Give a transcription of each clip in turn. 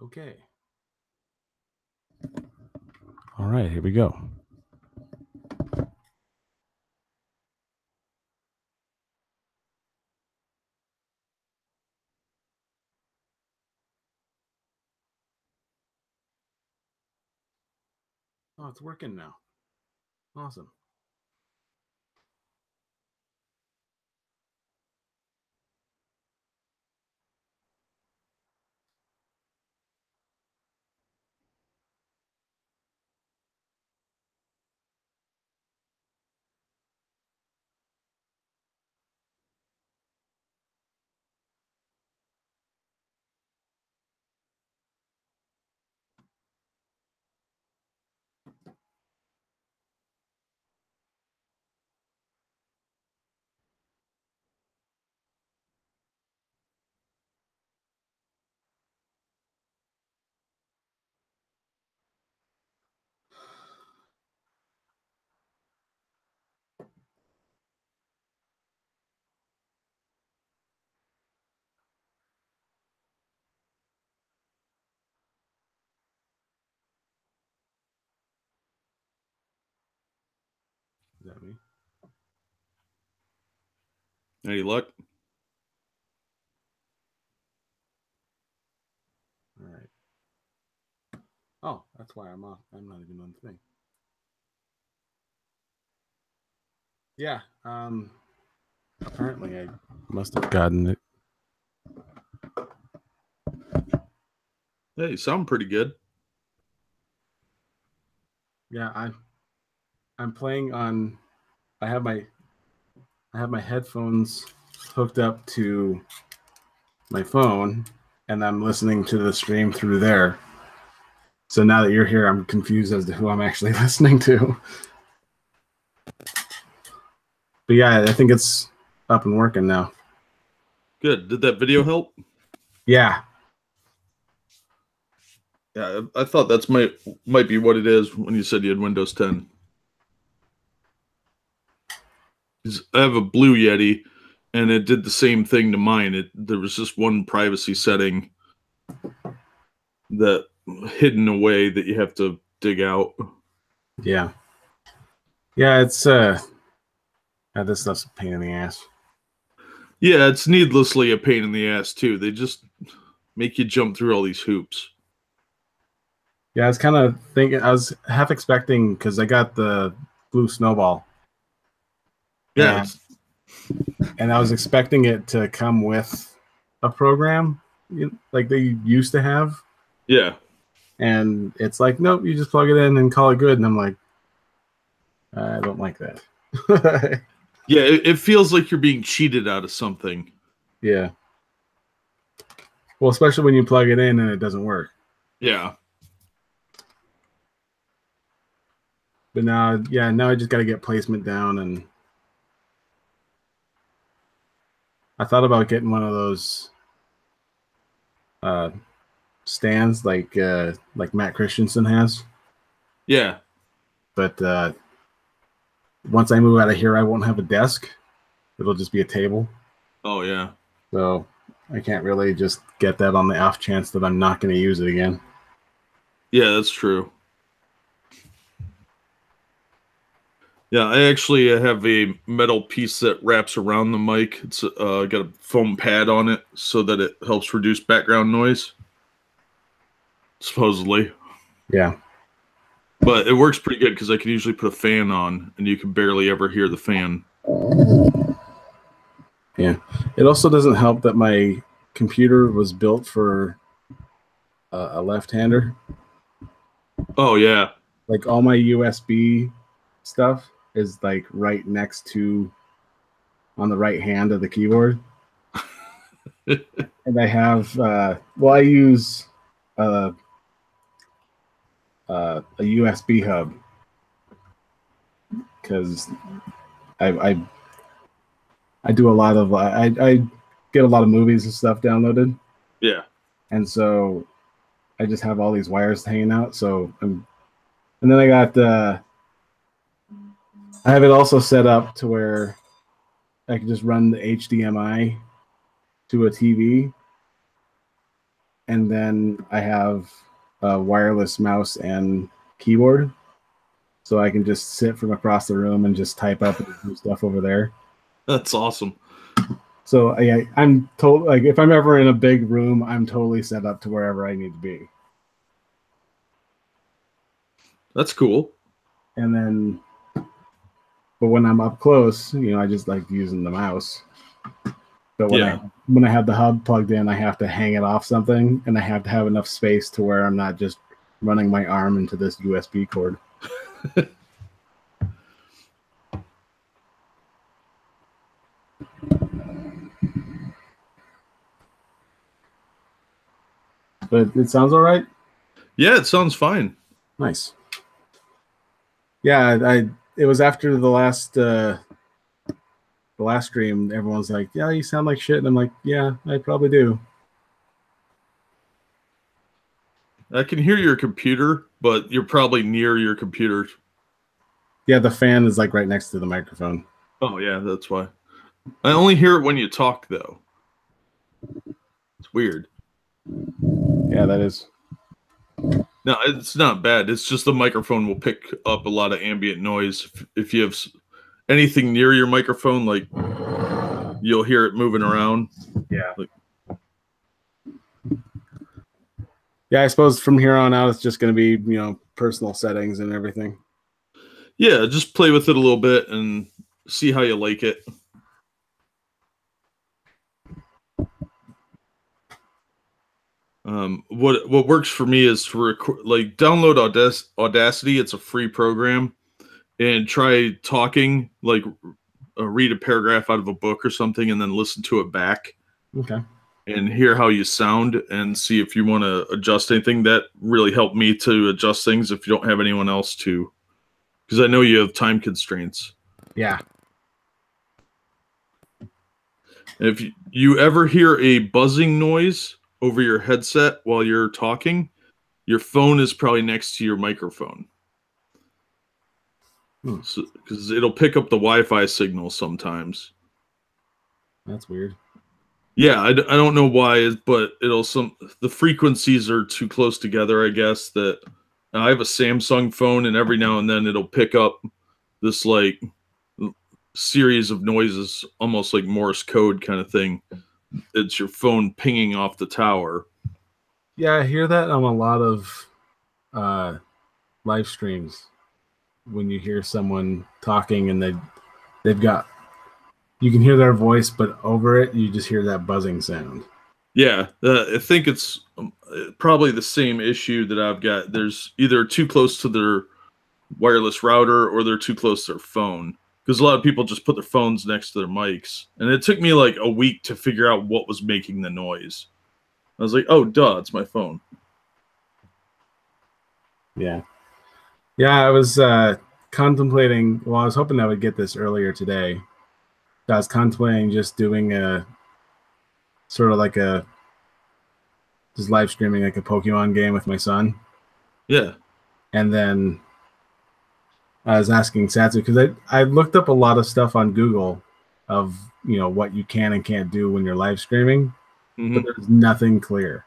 Okay. All right, here we go. Oh, it's working now. Awesome. Is that me? Any luck? All right. Oh, that's why I'm off. I'm not even on the thing. Yeah. Apparently I must have gotten it. Hey, you sound pretty good. Yeah, I'm playing on. I have my headphones hooked up to my phone, and I'm listening to the stream through there. So now that you're here, I'm confused as to who I'm actually listening to. But yeah, I think it's up and working now. Good. Did that video help? Yeah. Yeah, I thought that's might be what it is when you said you had Windows 10. I have a Blue Yeti, and it did the same thing to mine. There was just one privacy setting that hidden away that you have to dig out. Yeah. Yeah, it's this stuff's a pain in the ass. Yeah, it's needlessly a pain in the ass too. They just make you jump through all these hoops. Yeah, I was kind of thinking, I was half expecting, because I got the blue snowball. Yeah, And I was expecting it to come with a program like they used to have. Yeah. And it's like, nope, you just plug it in and call it good. And I'm like, I don't like that. Yeah, it feels like you're being cheated out of something. Yeah. Well, especially when you plug it in and it doesn't work. Yeah. But now, yeah, now I just got to get placement down. And I thought about getting one of those stands like Matt Christensen has. Yeah. But once I move out of here, I won't have a desk. It'll just be a table. Oh, yeah. So I can't really just get that on the off chance that I'm not going to use it again. Yeah, that's true. Yeah, I actually have a metal piece that wraps around the mic. It's got a foam pad on it so that it helps reduce background noise. Supposedly. Yeah. But it works pretty good because I can usually put a fan on and you can barely ever hear the fan. Yeah. It also doesn't help that my computer was built for a left-hander. Oh, yeah. Like all my USB stuff is like right next to, on the right hand of the keyboard. And I have, I use a USB hub because I do a lot of I get a lot of movies and stuff downloaded. Yeah. And so I just have all these wires hanging out. So and then I got I have it also set up to where I can just run the HDMI to a TV, and then I have a wireless mouse and keyboard, so I can just sit from across the room and just type up and do stuff over there. That's awesome. So I'm totally like, if I'm ever in a big room, I'm totally set up to wherever I need to be. That's cool. And then, but when I'm up close, I just like using the mouse. But when I have the hub plugged in, I have to hang it off something, and I have to have enough space to where I'm not just running my arm into this USB cord. But it sounds all right. Yeah, it sounds fine. Nice. Yeah, it was after the last stream. Everyone's like, "Yeah, you sound like shit," and I'm like, "Yeah, I probably do." I can hear your computer, but you're probably near your computer. Yeah, the fan is like right next to the microphone. Oh yeah, that's why. I only hear it when you talk, though. It's weird. Yeah, that is. No, it's not bad. It's just the microphone will pick up a lot of ambient noise. If you have anything near your microphone, like you'll hear it moving around. Yeah. Yeah, I suppose from here on out, it's just going to be, personal settings and everything. Yeah, just play with it a little bit and see how you like it. What works for me is to like download Audacity. It's a free program, and try talking, like read a paragraph out of a book or something, and then listen to it back. Okay. And hear how you sound, and see if you want to adjust anything. That really helped me to adjust things if you don't have anyone else to, because I know you have time constraints. Yeah. If you ever hear a buzzing noise over your headset while you're talking, your phone is probably next to your microphone. Because it'll pick up the Wi-Fi signal sometimes. That's weird. Yeah, I don't know why, but the frequencies are too close together, I guess. That I have a Samsung phone, and every now and then it'll pick up this like series of noises, almost like Morse code kind of thing. It's your phone pinging off the tower. Yeah, I hear that on a lot of live streams. When you hear someone talking and you can hear their voice, but over it, you just hear that buzzing sound. Yeah, I think it's probably the same issue that I've got. There's either too close to their wireless router or they're too close to their phone. Because a lot of people just put their phones next to their mics. And it took me like a week to figure out what was making the noise. I was like, oh, duh, it's my phone. Yeah. Yeah, I was contemplating, I was hoping I would get this earlier today. I was contemplating just doing a sort of like just live streaming like a Pokemon game with my son. Yeah. And then I was asking Satsu, because I looked up a lot of stuff on Google of, what you can and can't do when you're live streaming, but there's nothing clear.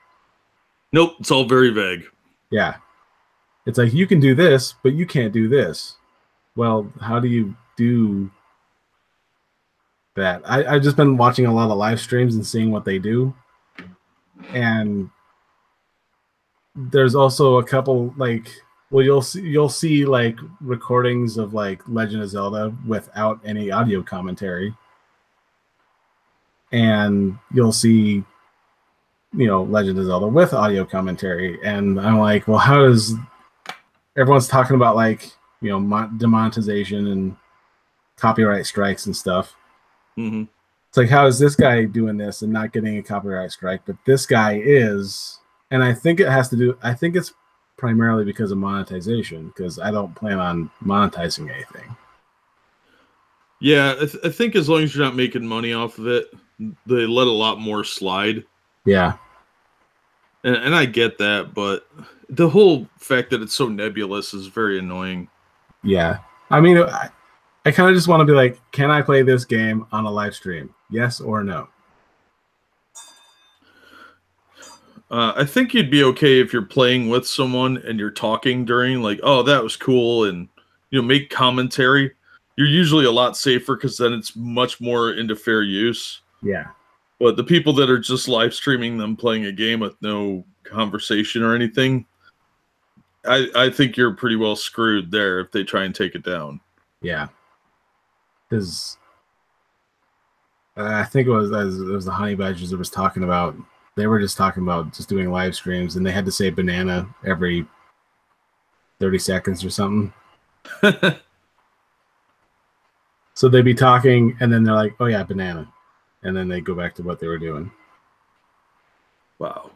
Nope, it's all very vague. Yeah. It's like, you can do this, but you can't do this. Well, how do you do that? I've just been watching a lot of live streams and seeing what they do. And there's also a couple, like, well, you'll see like recordings of like Legend of Zelda without any audio commentary. And you'll see, Legend of Zelda with audio commentary. And I'm like, well, how does... Everyone's talking about like, demonetization and copyright strikes and stuff. Mm-hmm. It's like, how is this guy doing this and not getting a copyright strike, but this guy is? And I think it's primarily because of monetization, because I don't plan on monetizing anything. Yeah, I think as long as you're not making money off of it, they let a lot more slide. Yeah. And I get that, but the whole fact that it's so nebulous is very annoying. Yeah. I mean, I kind of just want to be like, can I play this game on a live stream? Yes or no? I think you'd be okay if you're playing with someone and you're talking during, like, oh, that was cool, and make commentary. You're usually a lot safer because then it's much more into fair use. Yeah. But the people that are just live streaming them playing a game with no conversation or anything, I think you're pretty well screwed there if they try and take it down. Yeah. Because I think it was the Honey Badgers that was talking about. They were just talking about just doing live streams, and they had to say banana every 30 seconds or something. So they'd be talking, and then they're like, oh, yeah, banana. And then they go back to what they were doing. Wow.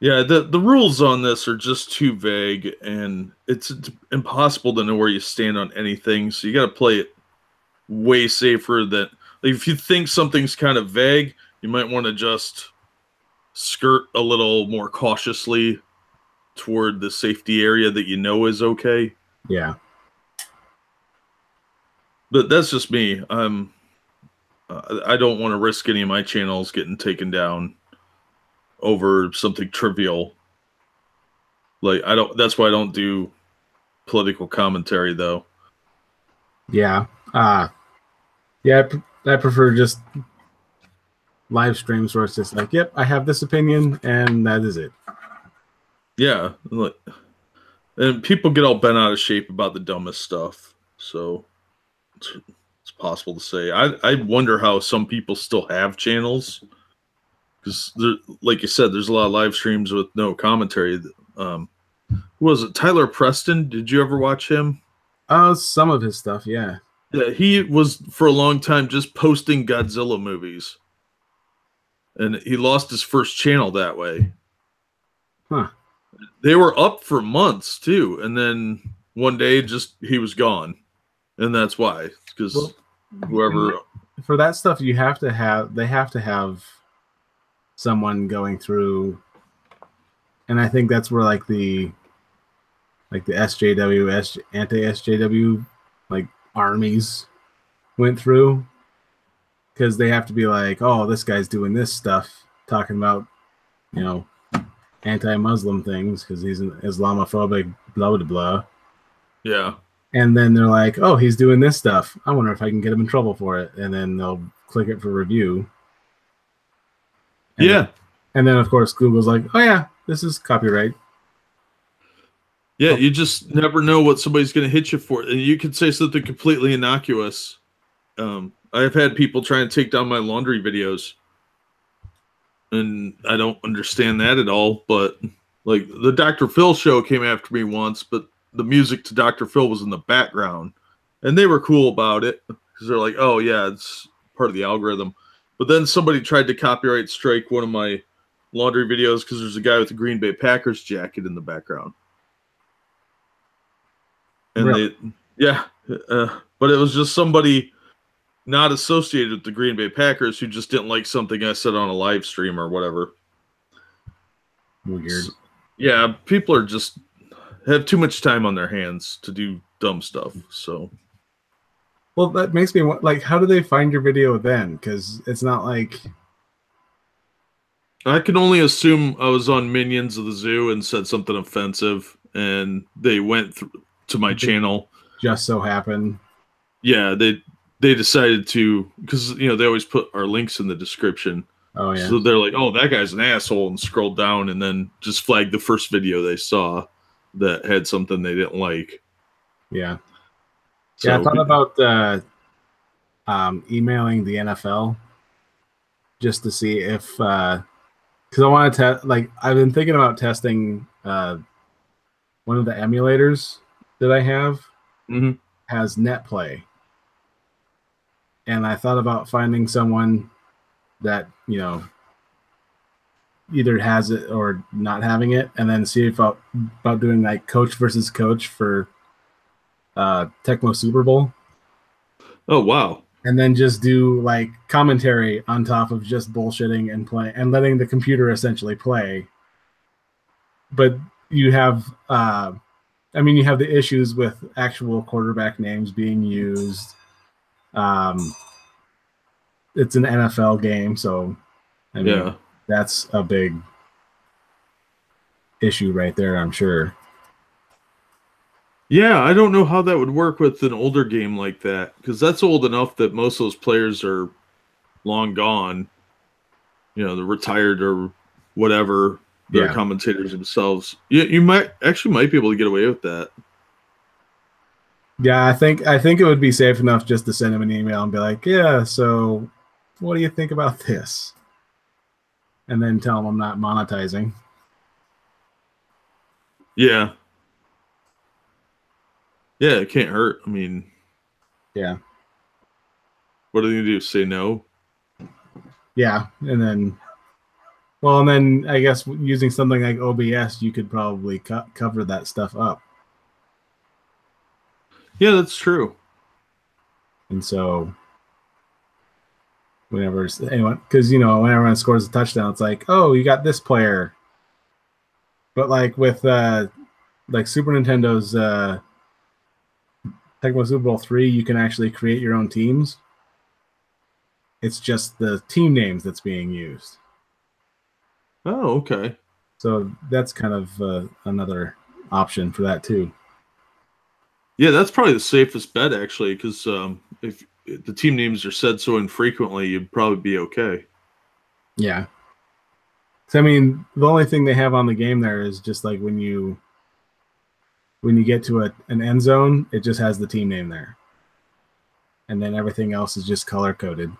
Yeah, the rules on this are just too vague, and it's impossible to know where you stand on anything. So you got to play it way safer than, like, if you think something's kind of vague, you might want to just skirt a little more cautiously toward the safety area that you know is okay. Yeah. But that's just me. I don't want to risk any of my channels getting taken down over something trivial. Like, that's why I don't do political commentary, though. Yeah. Yeah, I prefer just live streams where it's just like, yep, I have this opinion, and that is it. Yeah. And people get all bent out of shape about the dumbest stuff. So it's possible to say. I wonder how some people still have channels. Because, like you said, there's a lot of live streams with no commentary. Who was it? Tyler Preston? Did you ever watch him? Some of his stuff, yeah. Yeah, he was for a long time just posting Godzilla movies. And he lost his first channel that way. Huh. They were up for months, too. And then one day, he was gone. And that's why. Because whoever... For that stuff, they have to have someone going through, and I think that's where like the SJW, anti-SJW, like armies went through, because they have to be like, oh, this guy's doing this stuff, talking about, anti-Muslim things because he's an Islamophobic, blah blah blah. Yeah. And then they're like, oh, he's doing this stuff. I wonder if I can get him in trouble for it. And then they'll click it for review. And then, of course, Google's like, oh, yeah, this is copyright. Yeah, you just never know what somebody's going to hit you for. And you could say something completely innocuous. I've had people try and take down my laundry videos. And I don't understand that at all. But, like, the Dr. Phil show came after me once, but the music to Dr. Phil was in the background. And they were cool about it. Because they're like, oh, yeah, it's part of the algorithm. But then somebody tried to copyright strike one of my laundry videos because there's a guy with a Green Bay Packers jacket in the background. And really? But it was just somebody not associated with the Green Bay Packers who just didn't like something I said on a live stream or whatever. Weird. So, yeah, people are just have too much time on their hands to do dumb stuff. So, well, that makes me like, how do they find your video then? Because it's not like, I can only assume I was on Minions of the Zoo and said something offensive, and they went to my channel. Just so happened. Yeah, they decided to, because they always put our links in the description. Oh yeah. So they're like, oh, that guy's an asshole, and scrolled down and then just flagged the first video they saw that had something they didn't like. Yeah. So, yeah, I thought about emailing the NFL just to see if, because I want to like, I've been thinking about testing one of the emulators that I have has NetPlay, and I thought about finding someone that either has it or not having it, and then see about doing like coach versus coach for Tecmo Super Bowl. Oh wow. And then just do like commentary on top of just bullshitting and play and letting the computer essentially play. But you have you have the issues with actual quarterback names being used. It's an NFL game, so that's a big issue right there, I'm sure. Yeah, I don't know how that would work with an older game like that, because that's old enough that most of those players are long gone. You know, they're retired or whatever. They're Yeah. commentators themselves. You might be able to get away with that. Yeah, I think it would be safe enough just to send him an email and be like, yeah, so what do you think about this? And then tell him I'm not monetizing. Yeah. Yeah, it can't hurt. I mean, yeah. What are they going to do? Say no? Yeah. And then I guess using something like OBS, you could probably cover that stuff up. Yeah, that's true. And so whenever anyone, because when everyone scores a touchdown, it's like, oh, you got this player. But like with like Super Nintendo's Tecmo Super Bowl 3, you can actually create your own teams. It's just the team names that's being used. Oh, okay. So that's kind of another option for that too. Yeah, that's probably the safest bet actually, because if the team names are said so infrequently, you'd probably be okay. Yeah. So I mean, the only thing they have on the game there is just like when you get to an end zone, it just has the team name there, and then everything else is just color coded.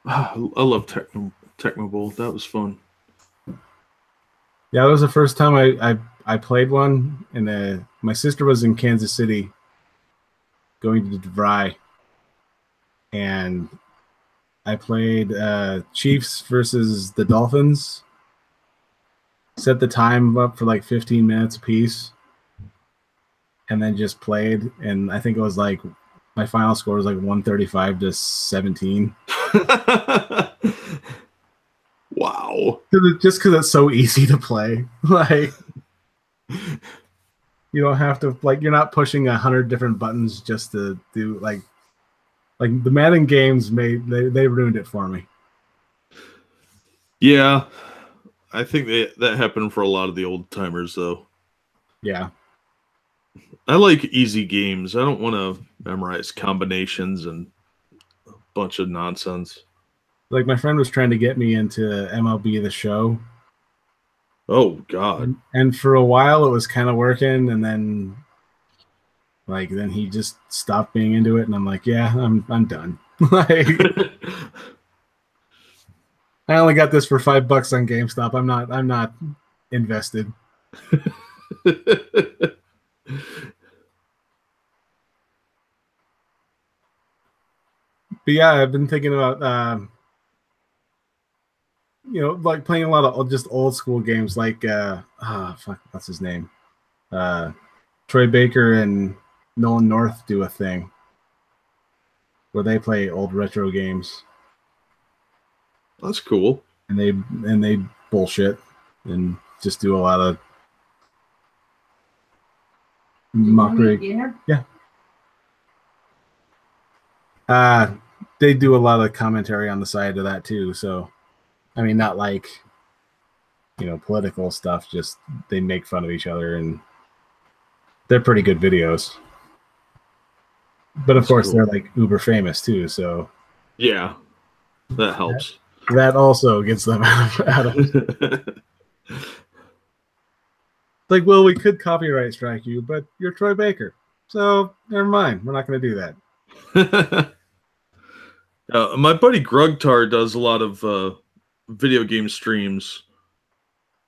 I love Tecmo Bowl. That was fun. Yeah, that was the first time I played one, and my sister was in Kansas City going to DeVry, and I played Chiefs versus the Dolphins. Set the time up for like 15 minutes apiece, and then just played. And I think it was like my final score was like 135-17. Wow. Just because it's so easy to play. Like, you don't have to, like, you're not pushing 100 different buttons just to do like the Madden games they ruined it for me. Yeah, I think that happened for a lot of the old timers though. Yeah. I like easy games. I don't want to memorize combinations and a bunch of nonsense. Like my friend was trying to get me into MLB The Show. Oh God. And for a while it was kind of working, and then he just stopped being into it, and I'm like, yeah, I'm done. Like, I only got this for $5 on GameStop. I'm not invested. But yeah, I've been thinking about like playing a lot of just old school games, like fuck, what's his name? Troy Baker and Nolan North do a thing where they play old retro games. That's cool. And they bullshit and just do a lot of mockery. Yeah. They do a lot of commentary on the side of that too. So, I mean, not like political stuff. Just they make fun of each other, and they're pretty good videos. But of course, they're like uber famous too. So yeah, that helps. That also gets them out of like, well, we could copyright strike you, but you're Troy Baker, so never mind. We're not going to do that. My buddy Grugtar does a lot of video game streams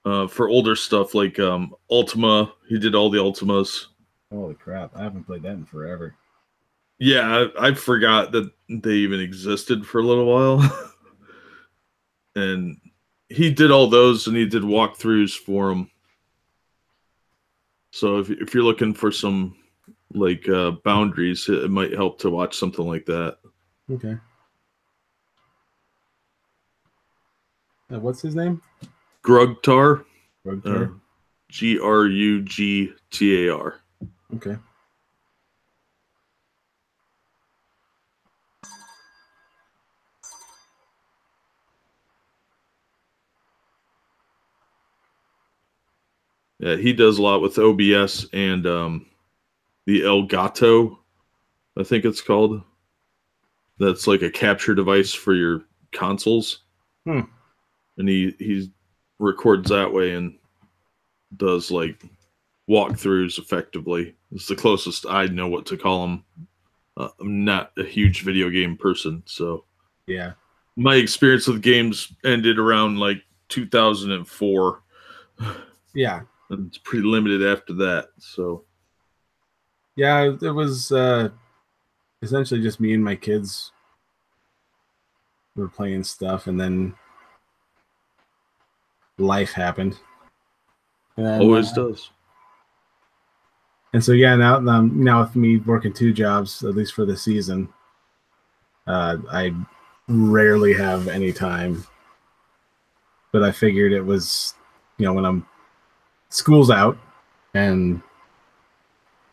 for older stuff, like Ultima. He did all the Ultimas. Holy crap! I haven't played that in forever. Yeah, I forgot that they even existed for a little while. And he did all those, and he did walkthroughs for them. So if you're looking for some like boundaries, it might help to watch something like that. Okay. What's his name? Grugtar. Grugtar. Grugtar. Okay. Yeah, he does a lot with OBS and the Elgato, I think it's called. That's like a capture device for your consoles. Hmm. And he records that way and does like walkthroughs effectively. It's the closest I know what to call them. I'm not a huge video game person, so Yeah. my experience with games ended around like 2004. Yeah. And it's pretty limited after that. So Yeah, it was essentially just me and my kids were playing stuff, and then life happened. And always does. And so yeah, now with me working 2 jobs, at least for the season, I rarely have any time. But I figured it was, when school's out and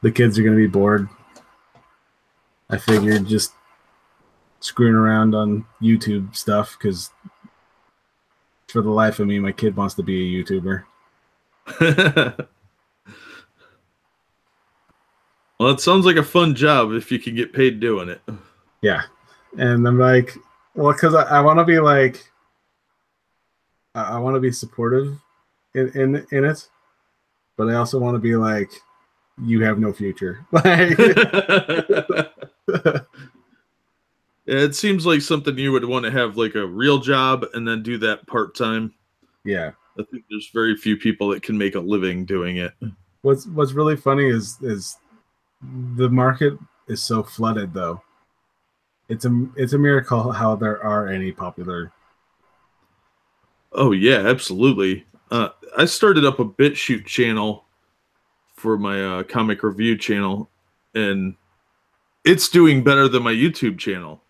the kids are going to be bored, I figured just screwing around on YouTube stuff, because for the life of me, my kid wants to be a YouTuber. Well, it sounds like a fun job if you can get paid doing it. Yeah. And I'm like, well, because I want to be like, I want to be supportive in it, but I also want to be like, you have no future. Like, It seems like something you would want to have like a real job and then do that part-time. yeah. I think there's very few people that can make a living doing it. What's really funny is the market is so flooded, though. It's a miracle how there are any popular. Oh yeah, absolutely. I started up a BitShoot channel for my comic review channel, and it's doing better than my YouTube channel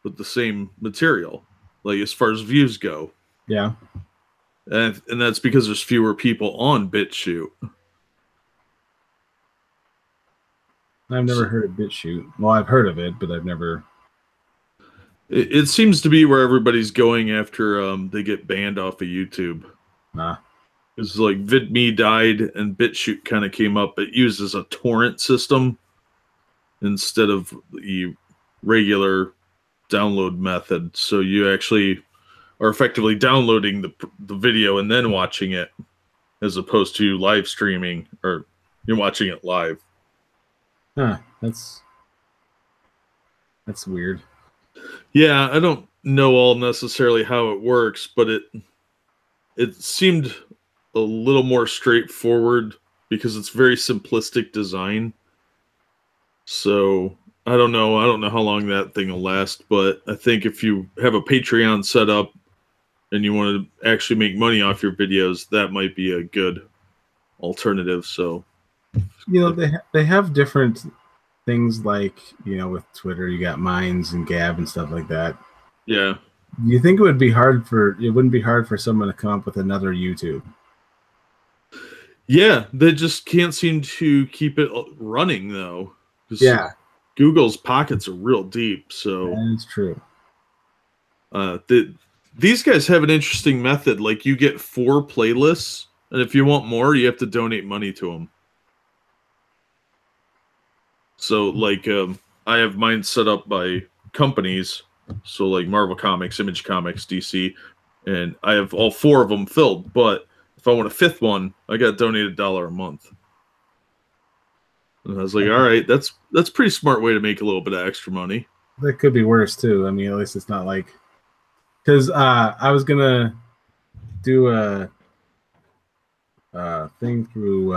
with the same material, like as far as views go. Yeah. And that's because there's fewer people on BitShoot. I've never heard of BitShoot. Well, I've heard of it, but I've never. It seems to be where everybody's going after they get banned off of YouTube. Nah. It's like VidMe died and BitShoot kind of came up. It uses a torrent system instead of the regular download method. So you actually are effectively downloading the video and then watching it, as opposed to live streaming, or you're watching it live. Huh. That's weird. Yeah, I don't know all necessarily how it works, but it seemed a little more straightforward because it's very simplistic design. So I don't know. I don't know how long that thing will last, but I think if you have a Patreon set up and you want to actually make money off your videos, that might be a good alternative. So, They have different things, like, with Twitter, you got Minds and Gab and stuff like that. yeah. You think it wouldn't be hard for someone to come up with another YouTube? Yeah, they just can't seem to keep it running, though. Yeah. Google's pockets are real deep, so That's true. These guys have an interesting method. Like, you get 4 playlists, and if you want more, you have to donate money to them. So, like, I have mine set up by companies, so like Marvel Comics, Image Comics, DC, and I have all 4 of them filled. But if I want a 5th one, I got to donate $1 a month. And I was like, all right, that's a pretty smart way to make a little bit of extra money. That could be worse too. I mean, at least it's not like, because I was gonna do a thing through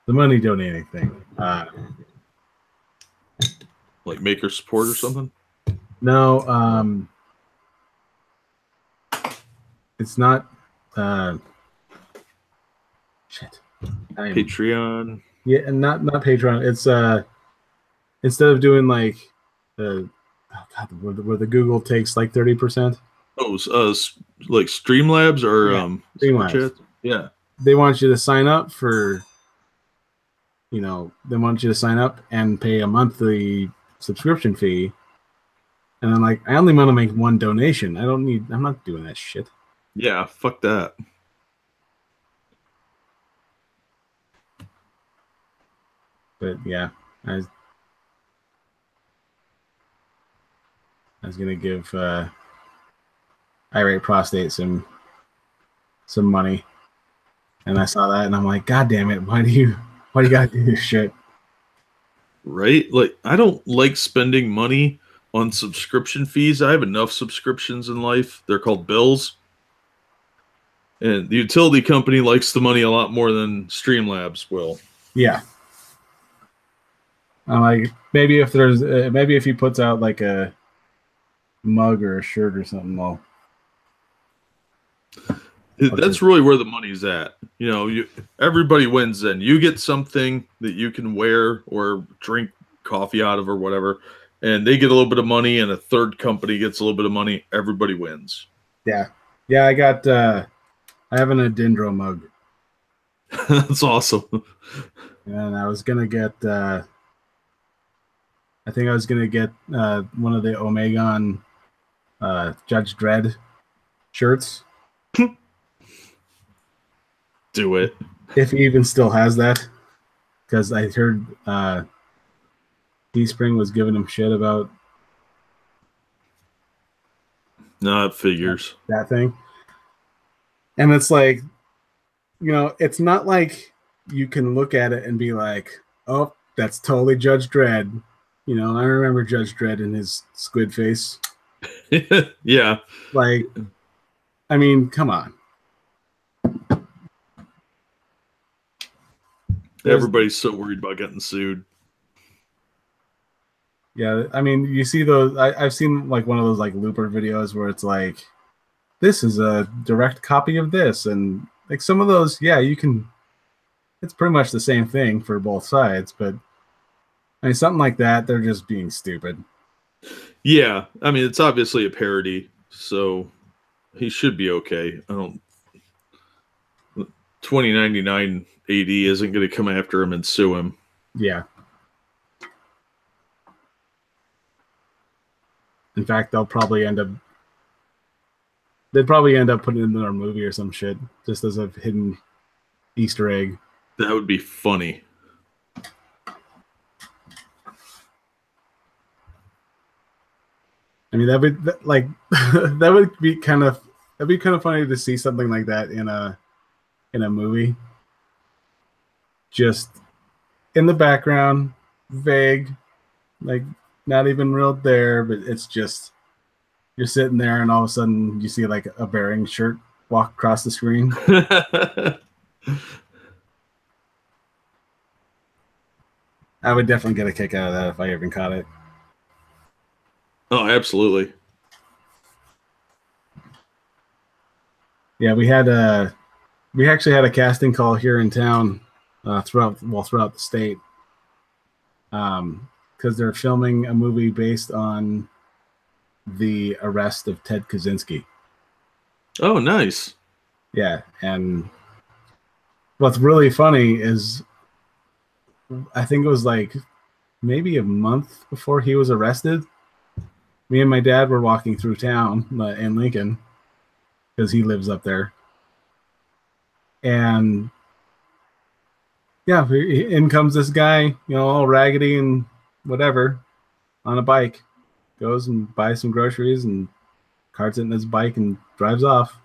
the money donating thing. Like maker support or something? No, it's not. Shit. Patreon. Yeah, and not Patreon. It's instead of doing like where the Google takes like 30%. Oh, like Streamlabs or Streamlabs. Yeah. They want you to sign up for. They want you to sign up and pay a monthly subscription fee, And I'm like, I only want to make one donation. I'm not doing that shit. Yeah, fuck that. But yeah, I was gonna give Irate Prostate some money, and I saw that, and I'm like, God damn it! Why do you gotta do this shit? Right? Like, I don't like spending money on subscription fees. I have enough subscriptions in life. They're called bills. And the utility company likes the money a lot more than Streamlabs will. Yeah. I'm like, maybe if he puts out like a mug or a shirt or something, that's really where the money's at. You know, everybody wins then. You get something that you can wear or drink coffee out of or whatever, and they get a little bit of money, and a third company gets a little bit of money. Everybody wins. Yeah. Yeah, I have an Adindro mug. That's awesome. And I was going to get one of the Omegon Judge Dredd shirts. Do it. If he even still has that. Because I heard Teespring was giving him shit about it figures. That thing. And it's like, you know, it's not like you can look at it and be like, oh, that's totally Judge Dredd. You know, I remember Judge Dredd in his squid face. Yeah. Like, I mean, come on. Everybody's so worried about getting sued. Yeah, I mean, you see those. I've seen like one of those like Looper videos where it's like, this is a direct copy of this, and like some of those, yeah, you can. It's pretty much the same thing for both sides, but I mean, something like that, they're just being stupid. Yeah, I mean, it's obviously a parody, so he should be okay. 2099 AD isn't going to come after him and sue him. Yeah. In fact, they'd probably end up putting it in their movie or some shit, just as a hidden Easter egg. That would be funny. I mean, that would be kind of funny to see something like that in a movie. Just in the background, vague, like not even real there, but it's just you're sitting there and all of a sudden you see like a Bearing shirt walk across the screen. I would definitely get a kick out of that if I even caught it. Oh, absolutely. Yeah, we actually had a casting call here in town throughout the state, because they're filming a movie based on the arrest of Ted Kaczynski. Oh, nice. Yeah, and what's really funny is I think it was like maybe a month before he was arrested. Me and my dad were walking through town in Lincoln because he lives up there. And yeah, in comes this guy, you know, all raggedy and whatever, on a bike, goes and buys some groceries and carts it in his bike and drives off.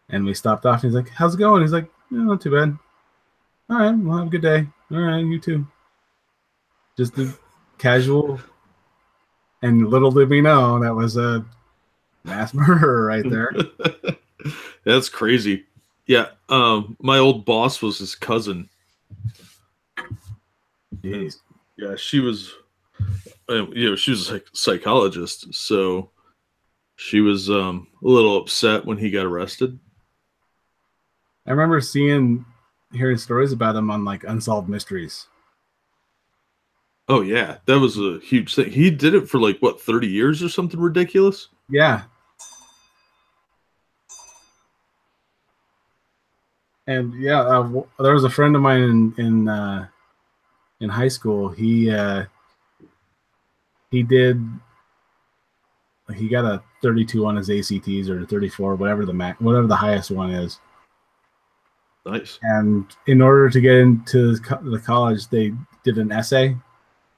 And we stopped off. And he's like, "How's it going?" He's like, "Yeah, not too bad." "All right, well, have a good day." "All right, you too." Just a casual. And little did we know that was a mass murderer right there. That's crazy. Yeah, my old boss was his cousin. Jeez. Yeah, she was, she was a psychologist, so she was a little upset when he got arrested. I remember hearing stories about him on like Unsolved Mysteries. Oh yeah, that was a huge thing. He did it for like what, 30 years or something ridiculous? Yeah. And yeah, there was a friend of mine in high school. He did he got a 32 on his ACTs or 34, whatever the highest one is. Nice. And in order to get into the college, they did an essay,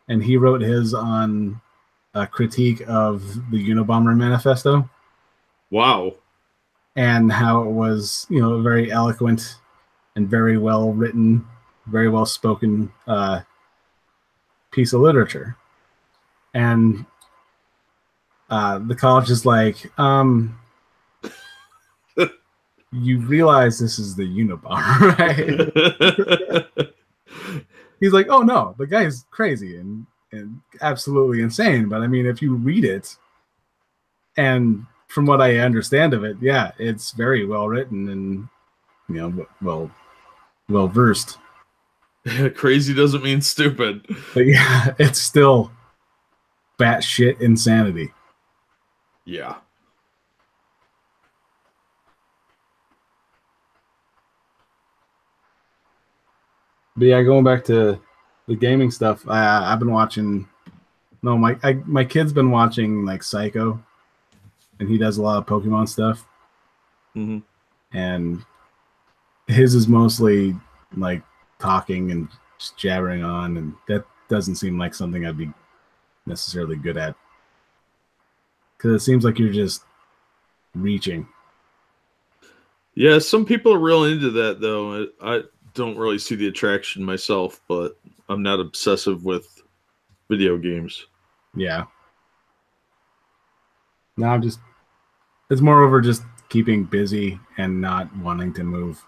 and he wrote his on a critique of the Unabomber Manifesto. Wow. And how it was, very eloquent and very well written, very well spoken piece of literature. And the college is like, you realize this is the Unabomber, right? He's like, oh no, the guy's crazy and absolutely insane. But I mean, if you read it, and from what I understand of it, yeah, it's very well written and well versed. Crazy doesn't mean stupid. But yeah, it's still batshit insanity. Yeah. But yeah, going back to the gaming stuff, I've been watching. No, my kid's been watching like Psycho, and he does a lot of Pokemon stuff. Mm-hmm. And his is mostly like talking and just jabbering on, and that doesn't seem like something I'd be necessarily good at, because it seems like you're just reaching. Yeah, some people are real into that, though. I don't really see the attraction myself, but I'm not obsessive with video games. Yeah. No, it's more over just keeping busy and not wanting to move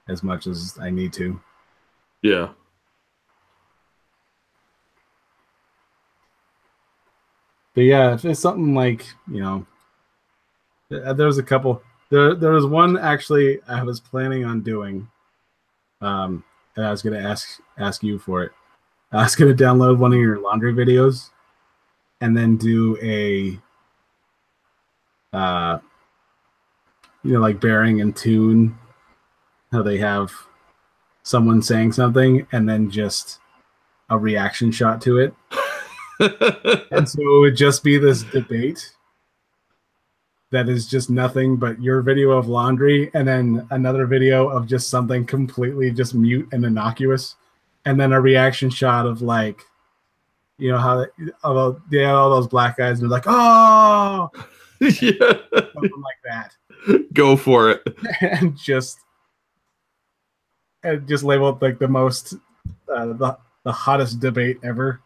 as much as I need to. Yeah. But yeah, if it's something like, there's a couple. There was one actually I was planning on doing, and I was going to ask you for it. I was going to download one of your laundry videos, and then do a, like bearing and tune, how they have someone saying something and then just a reaction shot to it. And so it would just be this debate that is just nothing but your video of laundry and then another video of just something completely just mute and innocuous, and then a reaction shot of like, how they have all those black guys and they're like, oh, yeah, something like that. Go for it. And just label it like the most the hottest debate ever.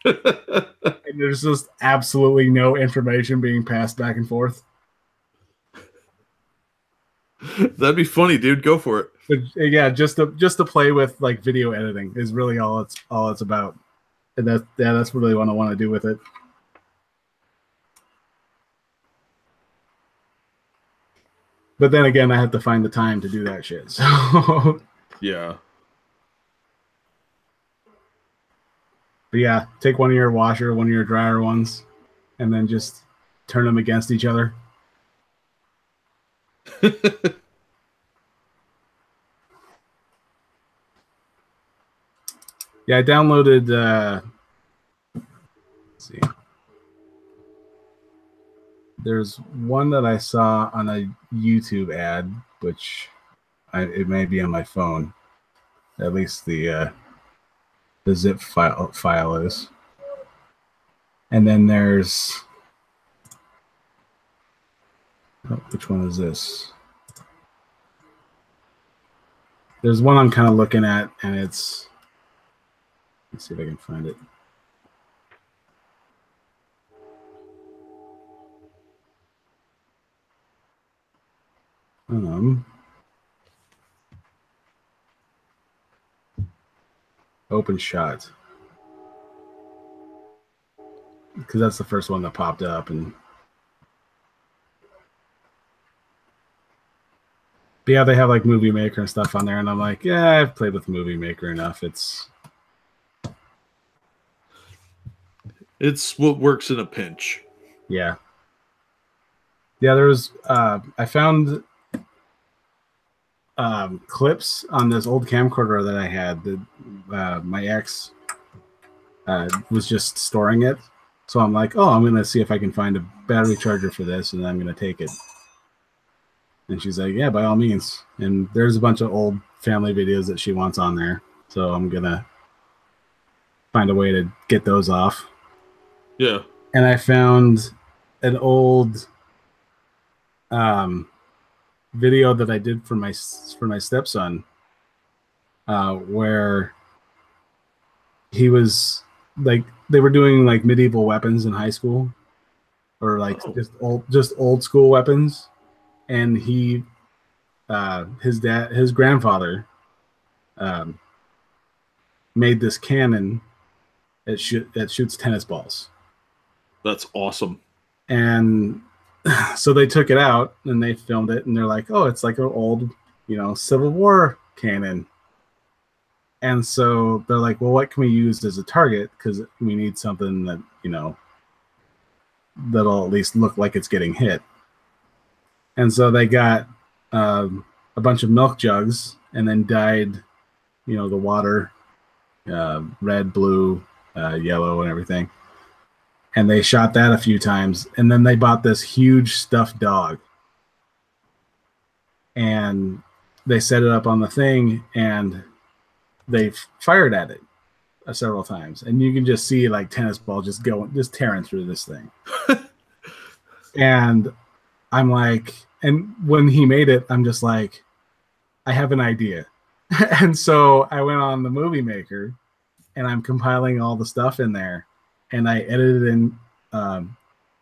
And there's just absolutely no information being passed back and forth. That'd be funny, dude. Go for it. But yeah, just to play with like video editing is really all it's about. And that's really what I want to do with it. But then again, I have to find the time to do that shit. So yeah. But yeah, take one of your washer, one of your dryer ones, and then just turn them against each other. Yeah, I downloaded. Let's see. There's one that I saw on a YouTube ad, which it may be on my phone. At least the zip file is. And then there's, which one is this? There's one I'm kind of looking at, and it's, let's see if I can find it. Open shot, because that's the first one that popped up. And but yeah, they have like Movie Maker and stuff on there, and I'm like, yeah, I've played with Movie Maker enough. It's what works in a pinch. Yeah. There was I found clips on this old camcorder that I had that my ex was just storing it, So I'm like, oh, I'm gonna see if I can find a battery charger for this, and I'm gonna take it. And she's like, yeah, by all means. And there's a bunch of old family videos that she wants on there, so I'm gonna find a way to get those off. Yeah. And I found an old video that I did for my stepson, where he was like, they were doing like medieval weapons in high school, or like just old school weapons, and he his grandfather made this cannon that shoots tennis balls. That's awesome. And so they took it out and they filmed it, and they're like, oh, it's like an old, Civil War cannon. And so they're like, well, what can we use as a target? Because we need something that, that'll at least look like it's getting hit. And so they got a bunch of milk jugs and then dyed, the water red, blue, yellow, and everything. And they shot that a few times. And then they bought this huge stuffed dog. And they set it up on the thing, and they fired at it several times. And you can just see like tennis ball just tearing through this thing. And I'm like, and when he made it, I'm just like, I have an idea. And so I went on the Movie Maker, and I'm compiling all the stuff in there. And I edited in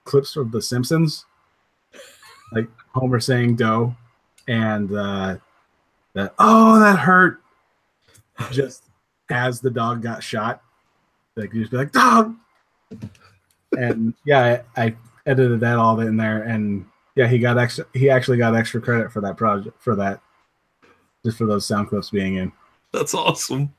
clips of The Simpsons, like Homer saying "dough," and that that hurt, just as the dog got shot. Like you just be like, dog, and yeah, I edited that all in there, and yeah, he actually got extra credit for that project, just for those sound clips being in. That's awesome.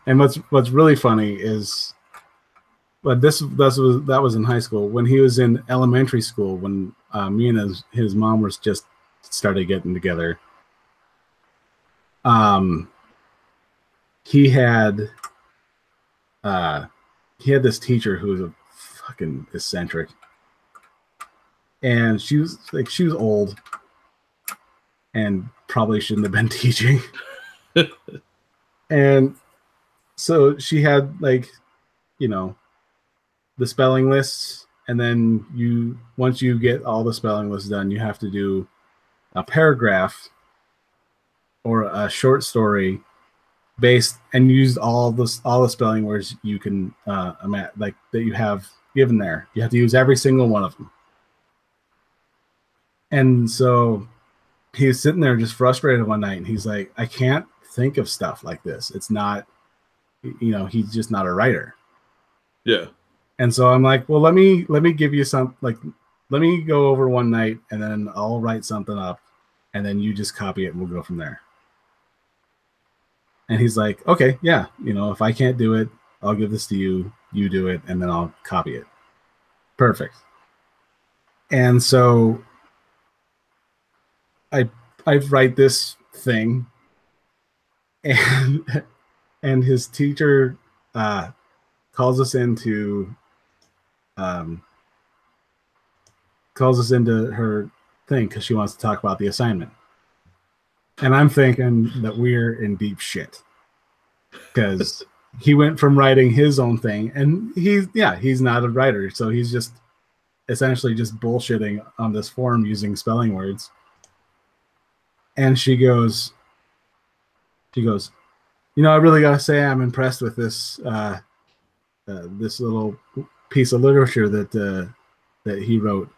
And what's really funny is, but that was in high school. When he was in elementary school, when me and his mom was just started getting together, he had this teacher who was a fucking eccentric, and she was old and probably shouldn't have been teaching. And so she had like, the spelling lists, and then once you get all the spelling lists done, you have to do a paragraph or a short story based, and use all the spelling words you can like that you have given there. You have to use every single one of them. And so he was sitting there just frustrated one night, and he's like, I can't think of stuff like this. It's not, he's just not a writer. Yeah. And so I'm like, well, let me give you some, like, let me go over one night, and then I'll write something up, and then you just copy it, and we'll go from there. And he's like, okay, yeah, if I can't do it, I'll give this to you, you do it, and then I'll copy it. Perfect. And so I write this thing, and his teacher calls us into her thing because she wants to talk about the assignment. And I'm thinking that we're in deep shit, because he went from writing his own thing, and he's not a writer, so he's just essentially just bullshitting on this forum using spelling words. And she goes, I really gotta say I'm impressed with this this little piece of literature that he wrote.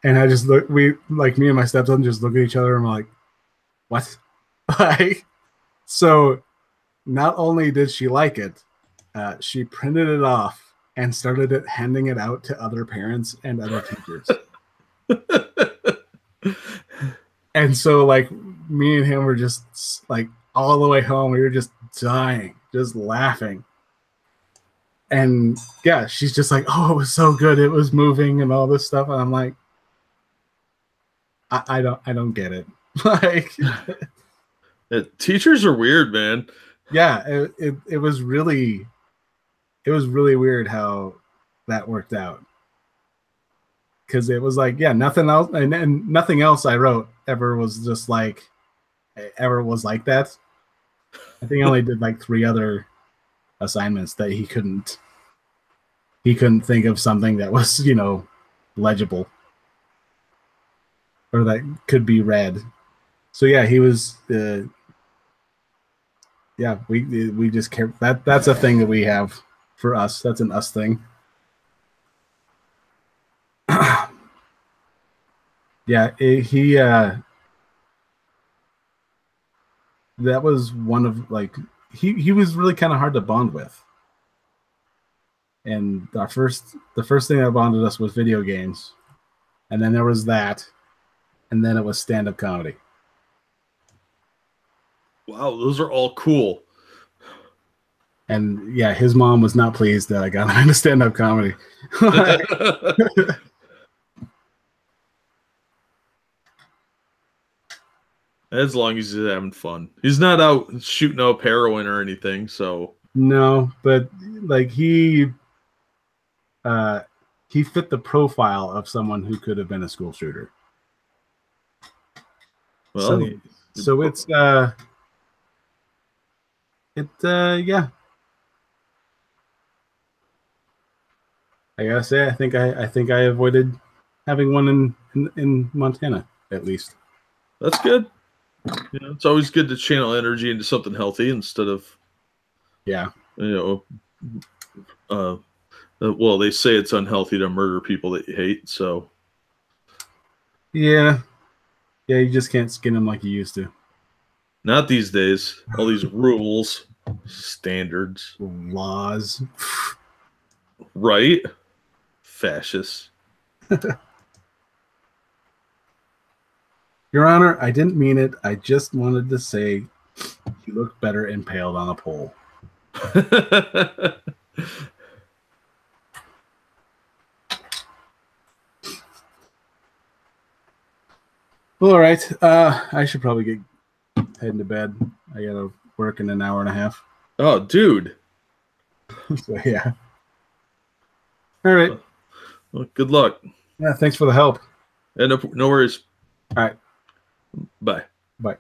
And I just me and my stepson just look at each other, and I'm like, what? Like, so not only did she like it, she printed it off and started handing it out to other parents and other teachers. And so like me and him were just like all the way home, we were just dying, just laughing. And yeah, she's just like, oh, it was so good, it was moving and all this stuff. And I'm like, I don't get it. Like, teachers are weird, man. yeah, it was really weird how that worked out. Because it was like, yeah, nothing else, and nothing else I wrote ever was just like, ever was like that. I think I only did like 3 other assignments that he couldn't think of something that was, you know, legible or that could be read. So yeah, he was. Yeah, we just care. That's a thing that we have for us. That's an us thing. Yeah, he that was one of like he was really kind of hard to bond with. And the first thing that bonded us was video games, and then there was that, and then it was stand-up comedy. Wow, those are all cool. And yeah, his mom was not pleased that I got him into stand-up comedy. As long as he's having fun. He's not out shooting up heroin or anything, so. No, but like he fit the profile of someone who could have been a school shooter. Well, so it's yeah. I gotta say, I think I avoided having one in Montana, at least. That's good. You know, it's always good to channel energy into something healthy instead of, yeah, you know, well, they say it's unhealthy to murder people that you hate, so. Yeah, you just can't skin them like you used to. Not these days. All these rules, standards, laws. Right? Fascists. Your Honor, I didn't mean it. I just wanted to say you look better impaled on a pole. Well, all right. I should probably get heading to bed. I gotta work in an hour and a half. Oh, dude. So yeah. All right. Well, good luck. Yeah, thanks for the help. And no worries. All right. Bye. Bye.